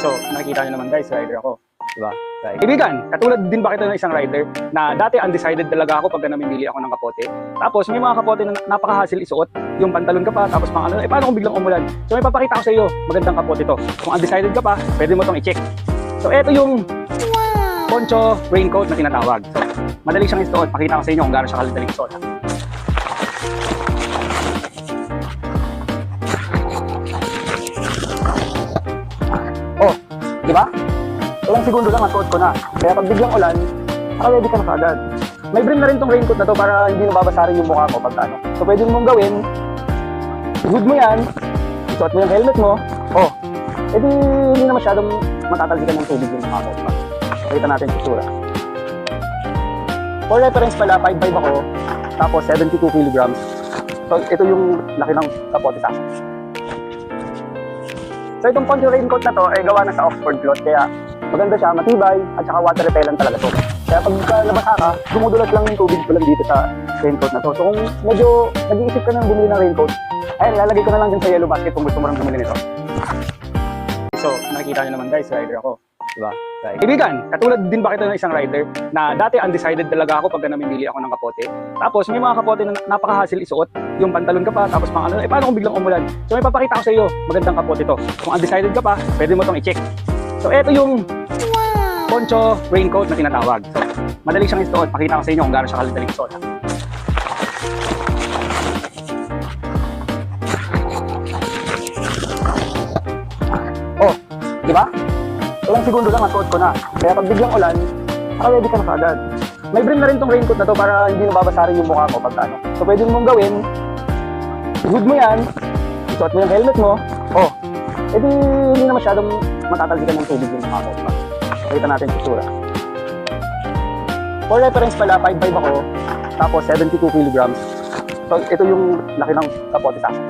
So, nakikita nyo naman guys, rider ako. Diba? Kaibigan, katulad din ba kita ng isang rider na dati undecided talaga ako pagka namimili ako ng kapote. Tapos may mga kapote na napakahassle isuot. Yung pantalon ka pa, tapos pang ano, paano kung biglang umulan? So may papakita ko sa iyo, magandang kapote to. Kung undecided ka pa, pwede mo tong i-check. So ito yung poncho raincoat na tinatawag. So, madali siyang isuot. Pakita ko sa inyo kung gaano siya kaladaling isuot. Oh, di ba? Ilang segundo lang at suot ko na. Kaya pag biglang ulan, ready ka na kaagad. May brim na rin tong raincoat na to para hindi nababasa rin yung mukha ko pag ano. So pwede mong gawin, hood mo yan, isuot mo yung helmet mo, oh, edi hindi na masyadong matatalsikan ng tubig yung mukha ko. Diba? Pakita natin yung itsura. For reference pala, 5'5 ako, tapos 72 kilograms. So ito yung laki ng kapote sa akin. So itong poncho raincoat na to ay gawa na sa Oxford cloth, kaya maganda siya, matibay, at saka water repellent talaga to. Kaya pag nabasa ka, dumudulas lang yung tubig ko lang dito sa raincoat na to. So kung medyo nag-iisip ka nang bumili ng raincoat, ayun, lalagay ko na lang dyan sa yellow basket kung gusto mo nang bumili nito. So, nakikita nyo naman guys, rider ako. Diba? Kaibigan, katulad din ba kita ng isang rider na dati undecided talaga ako pagka namimili ako ng kapote. Tapos may mga kapote na napakahassle isuot. Yung pantalon ka pa, tapos pang ano, paano kung biglang umulan? So may papakita ko sa iyo, magandang kapote to. Kung undecided ka pa, pwede mo tong i-check. So ito yung poncho raincoat na tinatawag. So, madali siyang isuot. Pakita ko sa inyo kung gaano siya kaladaling isuot. Oh, di ba? Ilang segundo lang at suot ko na. Kaya pag biglang ulan, ready ka na kaagad. May brim na rin tong raincoat na to para hindi nababasa rin yung mukha ko pag ano. So pwede mong gawin, hood mo yan, isuot mo yung helmet mo, oh, edi hindi na masyadong matatalsikan ng tubig yung mukha ko. Diba? Pakita natin yung itsura. For reference pala, 5'5 ako, tapos 72 kilograms. So ito yung laki ng kapote sa akin.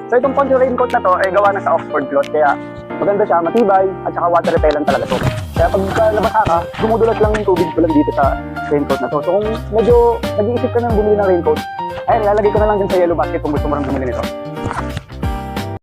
So itong poncho raincoat na to ay gawa na sa Oxford cloth, kaya maganda siya, matibay, at saka water repellent talaga to. Kaya pag nabasa ka, dumudulas lang yung tubig ko lang dito sa raincoat na to. So kung medyo nag-iisip ka nang bumili ng raincoat, ayun, lalagay ko na lang dyan sa yellow basket kung gusto mo nang bumili nito.